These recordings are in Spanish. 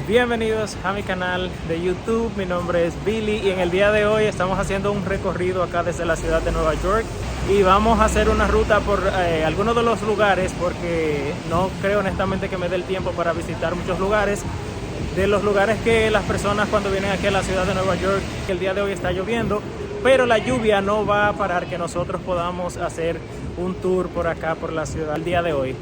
Bienvenidos a mi canal de YouTube, mi nombre es Billy y en el día de hoy estamos haciendo un recorrido acá desde la ciudad de Nueva York y vamos a hacer una ruta por algunos de los lugares porque no creo honestamente que me dé el tiempo para visitar muchos lugares. De los lugares que las personas cuando vienen aquí a la ciudad de Nueva York, que el día de hoy está lloviendo, pero la lluvia no va a parar que nosotros podamos hacer un tour por acá, por la ciudad el día de hoy.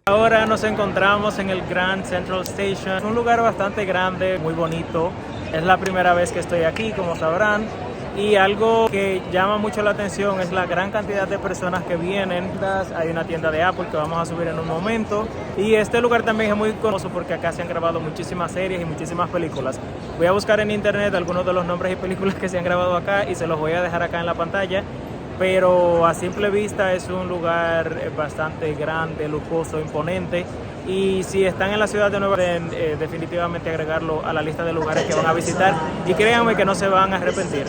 Ahora nos encontramos en el Grand Central Station, es un lugar bastante grande, muy bonito. Es la primera vez que estoy aquí, como sabrán, y algo que llama mucho la atención es la gran cantidad de personas que vienen. Hay una tienda de Apple que vamos a subir en un momento, y este lugar también es muy conocido porque acá se han grabado muchísimas series y muchísimas películas. Voy a buscar en internet algunos de los nombres y películas que se han grabado acá y se los voy a dejar acá en la pantalla. Pero a simple vista es un lugar bastante grande, lujoso, imponente, y si están en la ciudad de Nueva York, definitivamente agregarlo a la lista de lugares que van a visitar y créanme que no se van a arrepentir.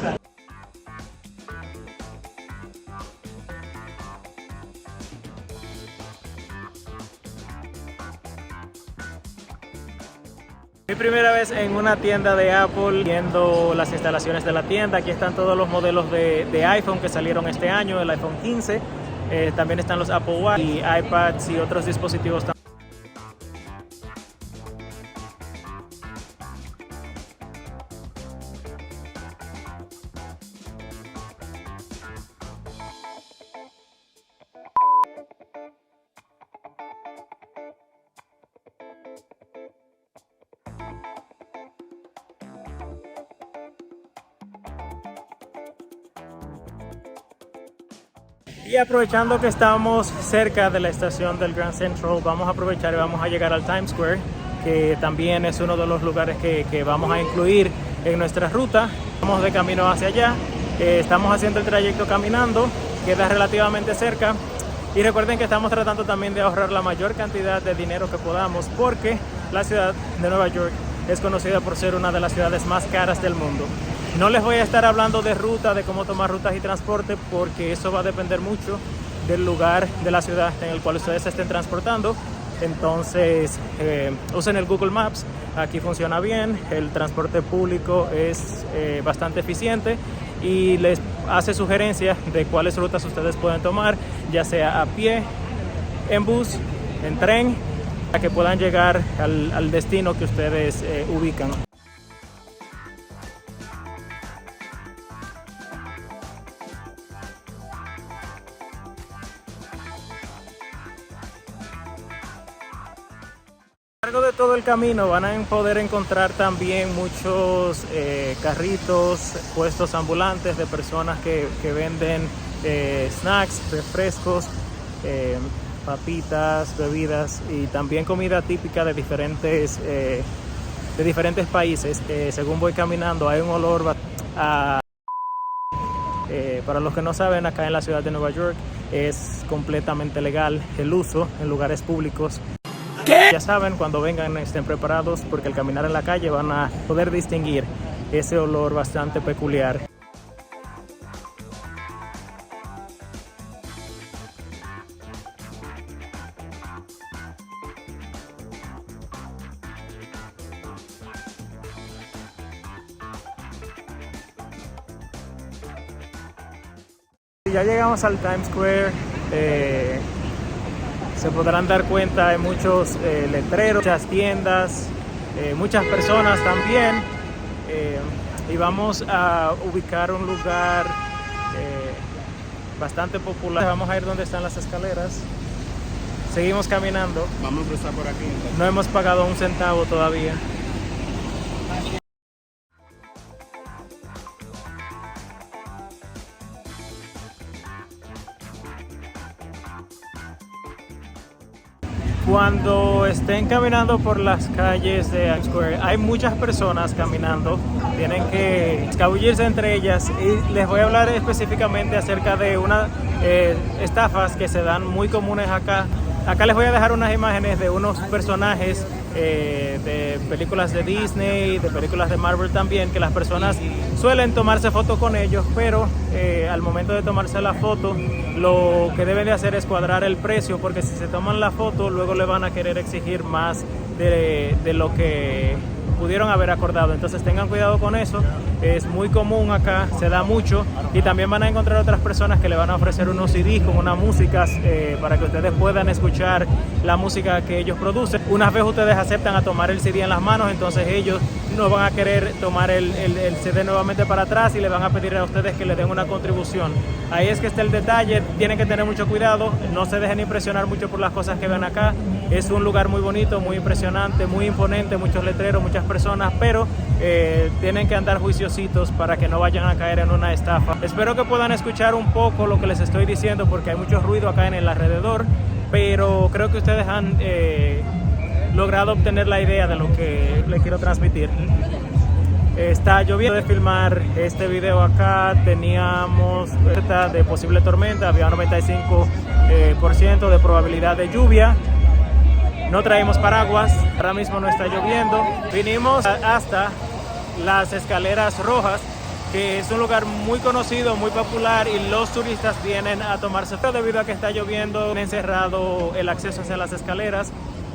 Mi primera vez en una tienda de Apple, viendo las instalaciones de la tienda. Aquí están todos los modelos de iPhone que salieron este año, el iPhone 15. También están los Apple Watch y iPads y otros dispositivos también. Y aprovechando que estamos cerca de la estación del Grand Central, vamos a aprovechar y vamos a llegar al Times Square, que también es uno de los lugares que vamos a incluir en nuestra ruta. Vamos de camino hacia allá, estamos haciendo el trayecto caminando, queda relativamente cerca. Y recuerden que estamos tratando también de ahorrar la mayor cantidad de dinero que podamos, porque la ciudad de Nueva York es conocida por ser una de las ciudades más caras del mundo. No les voy a estar hablando de ruta, de cómo tomar rutas y transporte, porque eso va a depender mucho del lugar de la ciudad en el cual ustedes se estén transportando. Entonces, usen el Google Maps, aquí funciona bien, el transporte público es bastante eficiente y les hace sugerencias de cuáles rutas ustedes pueden tomar, ya sea a pie, en bus, en tren, para que puedan llegar al destino que ustedes ubican. A lo largo de todo el camino van a poder encontrar también muchos carritos, puestos ambulantes de personas que venden snacks, refrescos, papitas, bebidas y también comida típica de diferentes países. Según voy caminando hay un olor para los que no saben, acá en la ciudad de Nueva York es completamente legal el uso en lugares públicos. ¿Qué? Ya saben, cuando vengan estén preparados porque al caminar en la calle van a poder distinguir ese olor bastante peculiar. Ya llegamos al Times Square. Se podrán dar cuenta, hay muchos letreros, muchas tiendas, muchas personas también, y vamos a ubicar un lugar bastante popular. Vamos a ir donde están las escaleras. Seguimos caminando. Vamos a cruzar por aquí. Entonces. No hemos pagado un centavo todavía. Cuando estén caminando por las calles de Times Square, hay muchas personas caminando, tienen que escabullirse entre ellas, y les voy a hablar específicamente acerca de unas estafas que se dan muy comunes acá. Acá les voy a dejar unas imágenes de unos personajes de películas de Disney, de películas de Marvel también, que las personas suelen tomarse fotos con ellos, pero al momento de tomarse la foto, lo que deben de hacer es cuadrar el precio, porque si se toman la foto, luego le van a querer exigir más de lo que pudieron haber acordado. Entonces tengan cuidado con eso, es muy común acá, se da mucho, y también van a encontrar otras personas que le van a ofrecer unos CDs con unas músicas para que ustedes puedan escuchar la música que ellos producen. Una vez ustedes aceptan a tomar el CD en las manos, entonces ellos no van a querer tomar el CD nuevamente para atrás y le van a pedir a ustedes que le den una contribución. Ahí es que está el detalle, tienen que tener mucho cuidado, no se dejen impresionar mucho por las cosas que ven acá. Es un lugar muy bonito, muy impresionante, muy imponente, muchos letreros, muchas personas, pero tienen que andar juiciositos para que no vayan a caer en una estafa. Espero que puedan escuchar un poco lo que les estoy diciendo, porque hay mucho ruido acá en el alrededor, pero creo que ustedes han logrado obtener la idea de lo que les quiero transmitir. Está lloviendo. De filmar este video acá teníamos de posible tormenta, había un 95% de probabilidad de lluvia. No traímos paraguas, ahora mismo no está lloviendo. Vinimos hasta las Escaleras Rojas, que es un lugar muy conocido, muy popular, y los turistas vienen a tomarse fotos. Debido a que está lloviendo, han encerrado el acceso hacia las escaleras,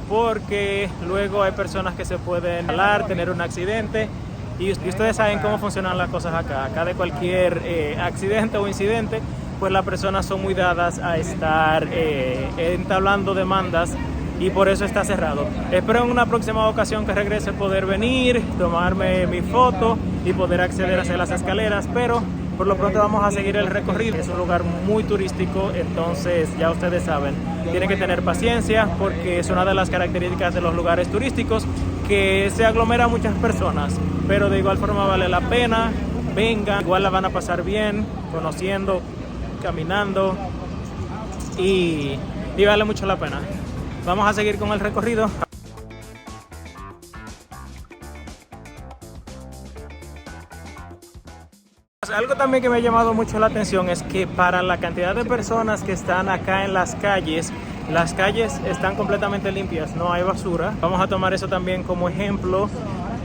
porque luego hay personas que se pueden calar, tener un accidente, y ustedes saben cómo funcionan las cosas acá. Acá de cualquier accidente o incidente, pues las personas son muy dadas a estar entablando demandas, y por eso está cerrado. Espero en una próxima ocasión que regrese poder venir, tomarme mi foto y poder acceder hacia las escaleras, pero por lo pronto vamos a seguir el recorrido. Es un lugar muy turístico, entonces ya ustedes saben, tienen que tener paciencia, porque es una de las características de los lugares turísticos, que se aglomera muchas personas, pero de igual forma vale la pena. Vengan, igual la van a pasar bien, conociendo, caminando, y vale mucho la pena. Vamos a seguir con el recorrido. Algo también que me ha llamado mucho la atención es que para la cantidad de personas que están acá en las calles están completamente limpias, no hay basura. Vamos a tomar eso también como ejemplo.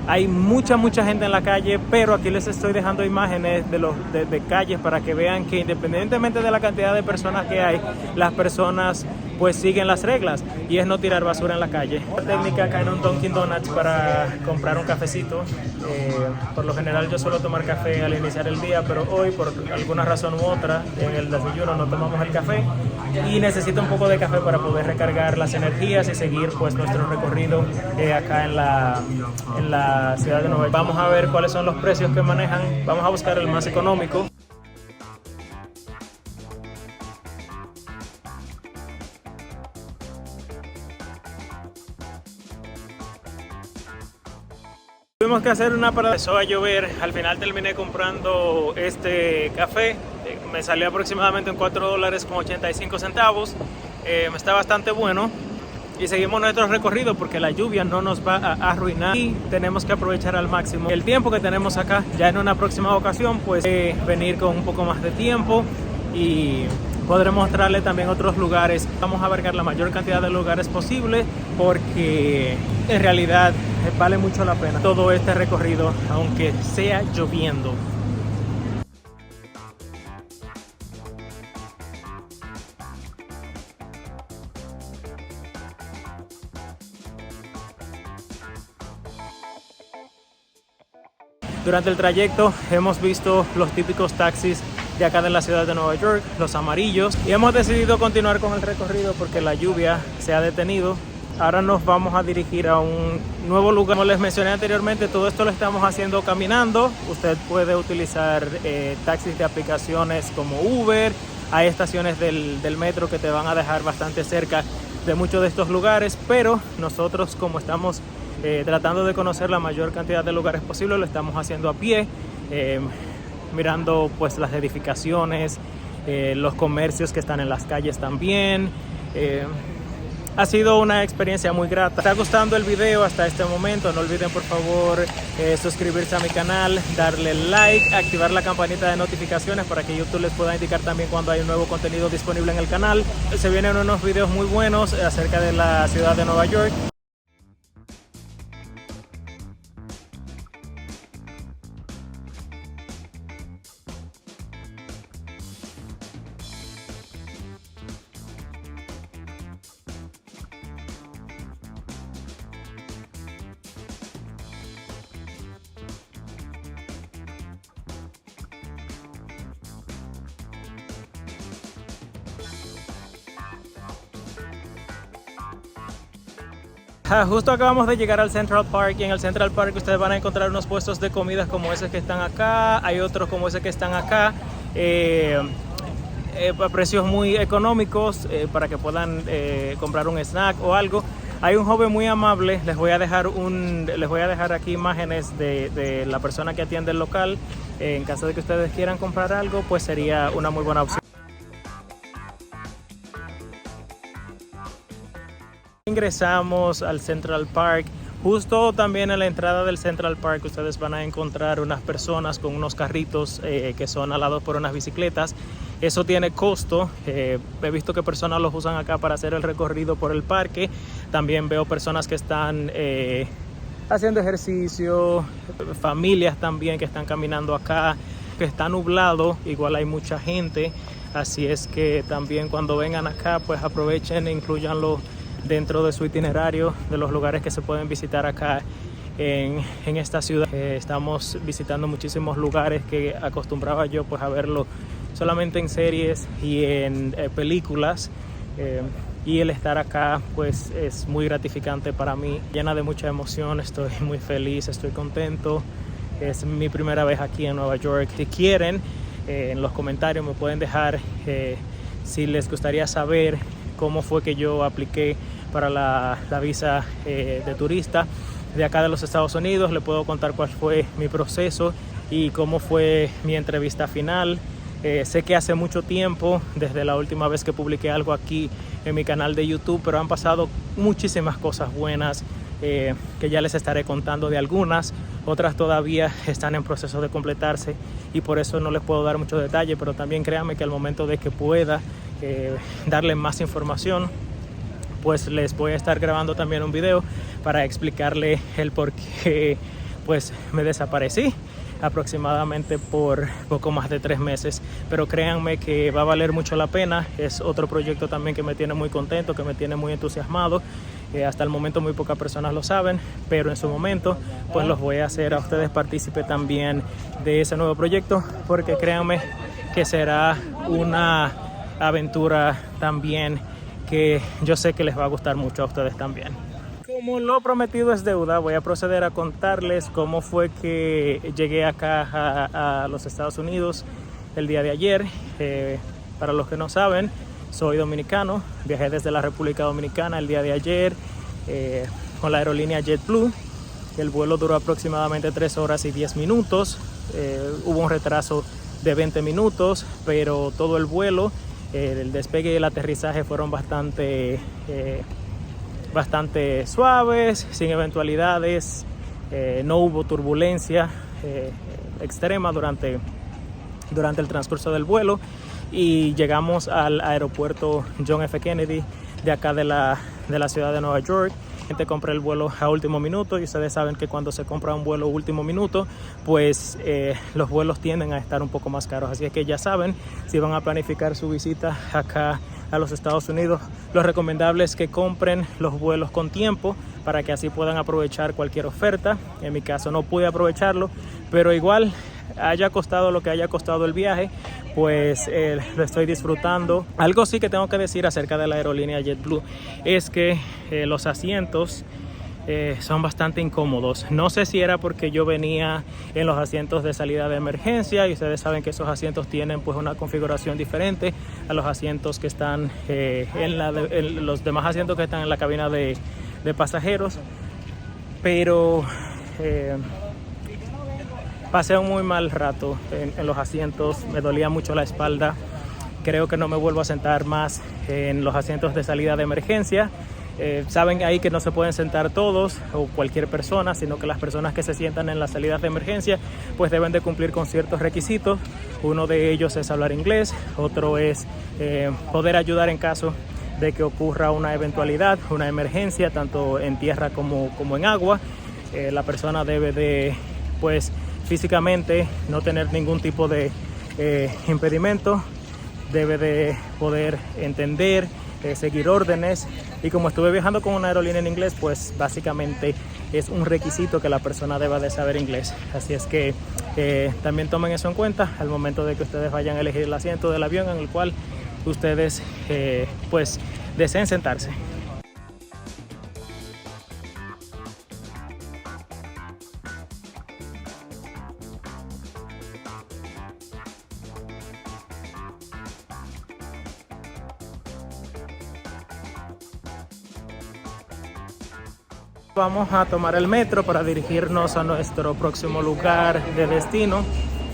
Hay mucha gente en la calle, pero aquí les estoy dejando imágenes de calles para que vean que independientemente de la cantidad de personas que hay, las personas pues siguen las reglas, y es no tirar basura en la calle. La técnica acá en un Dunkin' Donuts para comprar un cafecito. Por lo general yo suelo tomar café al iniciar el día, pero hoy por alguna razón u otra en el desayuno no tomamos el café, y necesito un poco de café para poder recargar las energías y seguir pues nuestro recorrido acá en la ciudad de Nueva York. Vamos a ver cuáles son los precios que manejan. Vamos a buscar el más económico. Tuvimos que hacer una parada, empezó a llover, al final terminé comprando este café, me salió aproximadamente en $4.85, está bastante bueno, y seguimos nuestro recorrido porque la lluvia no nos va a arruinar y tenemos que aprovechar al máximo el tiempo que tenemos acá. Ya en una próxima ocasión pues venir con un poco más de tiempo y podré mostrarle también otros lugares. Vamos a abarcar la mayor cantidad de lugares posible, porque en realidad vale mucho la pena todo este recorrido, aunque sea lloviendo. Durante el trayecto hemos visto los típicos taxis de acá de la ciudad de Nueva York, los amarillos, y hemos decidido continuar con el recorrido porque la lluvia se ha detenido. Ahora nos vamos a dirigir a un nuevo lugar. Como les mencioné anteriormente, todo esto lo estamos haciendo caminando. Usted puede utilizar taxis de aplicaciones como Uber. Hay estaciones del metro que te van a dejar bastante cerca de muchos de estos lugares, pero nosotros, como estamos tratando de conocer la mayor cantidad de lugares posible, lo estamos haciendo a pie, mirando pues las edificaciones, los comercios que están en las calles también. Ha sido una experiencia muy grata. ¿Te está gustando el video hasta este momento? No olviden por favor suscribirse a mi canal, darle like, activar la campanita de notificaciones para que YouTube les pueda indicar también cuando hay un nuevo contenido disponible en el canal. Se vienen unos videos muy buenos acerca de la ciudad de Nueva York. Justo acabamos de llegar al Central Park y en el Central Park ustedes van a encontrar unos puestos de comidas como esos que están acá, hay otros como ese que están acá, a precios muy económicos para que puedan comprar un snack o algo. Hay un joven muy amable, les voy a dejar aquí imágenes de la persona que atiende el local. En caso de que ustedes quieran comprar algo, pues sería una muy buena opción. Ingresamos al Central Park. Justo también en la entrada del Central Park ustedes van a encontrar unas personas con unos carritos que son alados por unas bicicletas. Eso tiene costo. He visto que personas los usan acá para hacer el recorrido por el parque. También veo personas que están haciendo ejercicio, familias también que están caminando acá, que está nublado, igual hay mucha gente. Así es que también cuando vengan acá pues aprovechen e incluyanlo dentro de su itinerario de los lugares que se pueden visitar acá en esta ciudad. Estamos visitando muchísimos lugares que acostumbraba yo pues a verlo solamente en series y en películas, y el estar acá pues es muy gratificante para mí, llena de mucha emoción. Estoy muy feliz, estoy contento. Es mi primera vez aquí en Nueva York. Si quieren, en los comentarios me pueden dejar si les gustaría saber cómo fue que yo apliqué para la visa de turista de acá de los Estados Unidos. Le puedo contar cuál fue mi proceso y cómo fue mi entrevista final. Sé que hace mucho tiempo, desde la última vez que publiqué algo aquí en mi canal de YouTube, pero han pasado muchísimas cosas buenas que ya les estaré contando de algunas. Otras todavía están en proceso de completarse y por eso no les puedo dar mucho detalle, pero también créanme que al momento de que pueda darles más información, pues les voy a estar grabando también un video para explicarle el por qué pues me desaparecí aproximadamente por poco más de 3 meses, pero créanme que va a valer mucho la pena. Es otro proyecto también que me tiene muy contento, que me tiene muy entusiasmado. Hasta el momento muy pocas personas lo saben, pero en su momento pues los voy a hacer a ustedes partícipe también de ese nuevo proyecto, porque créanme que será una aventura también que yo sé que les va a gustar mucho a ustedes también. Como lo prometido es deuda, voy a proceder a contarles cómo fue que llegué acá a los Estados Unidos el día de ayer. Para los que no saben, soy dominicano, viajé desde la República Dominicana el día de ayer con la aerolínea JetBlue. El vuelo duró aproximadamente 3 horas y 10 minutos. Hubo un retraso de 20 minutos, pero todo el vuelo, el despegue y el aterrizaje fueron bastante suaves, sin eventualidades. No hubo turbulencia extrema durante el transcurso del vuelo y llegamos al aeropuerto John F. Kennedy de acá de la ciudad de Nueva York. Compré el vuelo a último minuto y ustedes saben que cuando se compra un vuelo último minuto pues los vuelos tienden a estar un poco más caros, así es que ya saben, si van a planificar su visita acá a los Estados Unidos, lo recomendable es que compren los vuelos con tiempo para que así puedan aprovechar cualquier oferta. En mi caso no pude aprovecharlo, pero igual haya costado lo que haya costado el viaje, pues lo estoy disfrutando. Algo sí que tengo que decir acerca de la aerolínea JetBlue es que los asientos son bastante incómodos. No sé si era porque yo venía en los asientos de salida de emergencia y ustedes saben que esos asientos tienen pues una configuración diferente a los asientos que están en los demás asientos que están en la cabina de pasajeros, pero pasé un muy mal rato en los asientos, me dolía mucho la espalda. Creo que no me vuelvo a sentar más en los asientos de salida de emergencia. Saben ahí que no se pueden sentar todos o cualquier persona, sino que las personas que se sientan en las salidas de emergencia pues deben de cumplir con ciertos requisitos. Uno de ellos es hablar inglés, otro es poder ayudar en caso de que ocurra una eventualidad, una emergencia, tanto en tierra como en agua. La persona debe de, pues, físicamente no tener ningún tipo de impedimento, debe de poder entender, seguir órdenes, y como estuve viajando con una aerolínea en inglés, pues básicamente es un requisito que la persona deba de saber inglés. Así es que también tomen eso en cuenta al momento de que ustedes vayan a elegir el asiento del avión en el cual ustedes pues deseen sentarse. Vamos a tomar el metro para dirigirnos a nuestro próximo lugar de destino.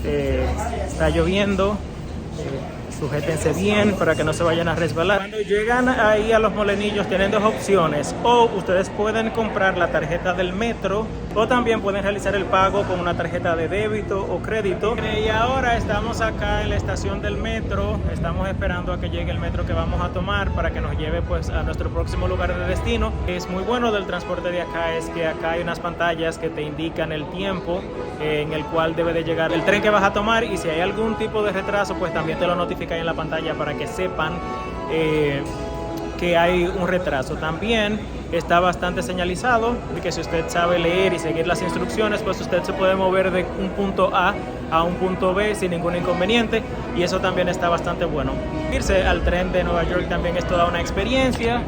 Está lloviendo, sujétense bien para que no se vayan a resbalar. Cuando llegan ahí a los Molinillos tienen dos opciones: o ustedes pueden comprar la tarjeta del metro, o también pueden realizar el pago con una tarjeta de débito o crédito. Y ahora estamos acá en la estación del metro, estamos esperando a que llegue el metro que vamos a tomar para que nos lleve pues a nuestro próximo lugar de destino. Es muy bueno del transporte de acá es que acá hay unas pantallas que te indican el tiempo en el cual debe de llegar el tren que vas a tomar, y si hay algún tipo de retraso pues también te lo notifica en la pantalla para que sepan que hay un retraso. También está bastante señalizado de que si usted sabe leer y seguir las instrucciones, pues usted se puede mover de un punto a un punto B sin ningún inconveniente, y eso también está bastante bueno. Irse al tren de Nueva York también es toda una experiencia.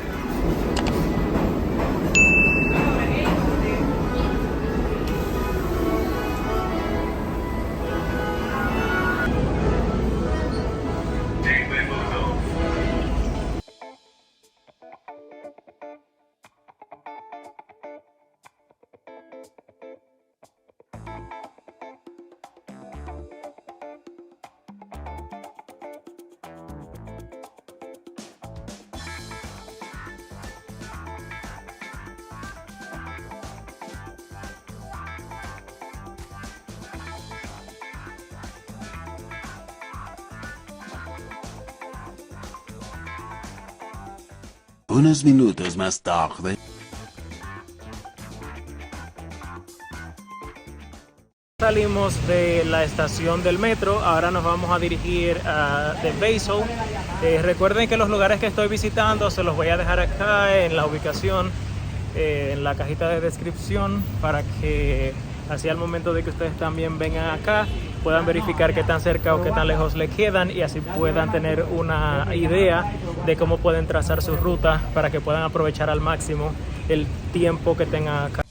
Unos minutos más tarde. Salimos de la estación del metro, ahora nos vamos a dirigir a The Basel. Recuerden que los lugares que estoy visitando se los voy a dejar acá en la ubicación, en la cajita de descripción, para que así al momento de que ustedes también vengan acá puedan verificar qué tan cerca o qué tan lejos le quedan, y así puedan tener una idea de cómo pueden trazar su ruta para que puedan aprovechar al máximo el tiempo que tengan acá.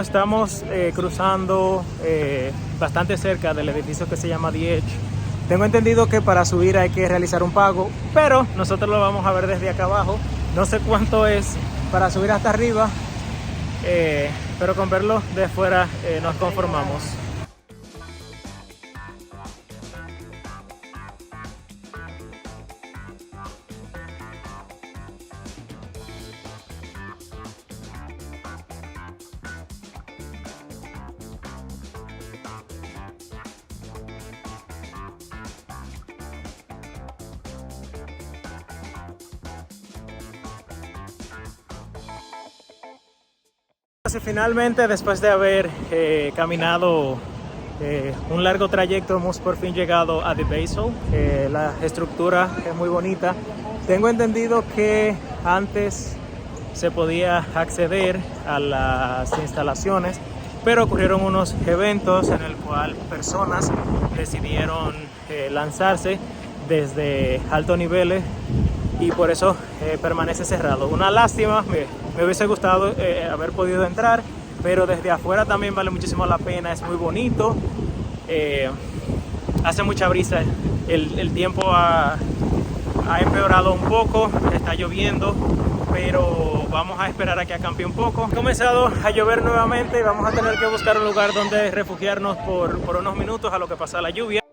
Estamos cruzando bastante cerca del edificio que se llama The Edge. Tengo entendido que para subir hay que realizar un pago, pero nosotros lo vamos a ver desde acá abajo. No sé cuánto es para subir hasta arriba, pero con verlo de fuera nos conformamos. Y finalmente, después de haber caminado un largo trayecto, hemos por fin llegado a The Basel. La estructura es muy bonita. Tengo entendido que antes se podía acceder a las instalaciones pero ocurrieron unos eventos en el cual personas decidieron lanzarse desde altos niveles y por eso permanece cerrado. Una lástima, me hubiese gustado haber podido entrar, pero desde afuera también vale muchísimo la pena, es muy bonito, hace mucha brisa, el tiempo ha empeorado un poco, está lloviendo, pero vamos a esperar a que acampe un poco. Ha comenzado a llover nuevamente y vamos a tener que buscar un lugar donde refugiarnos por unos minutos a lo que pasa la lluvia.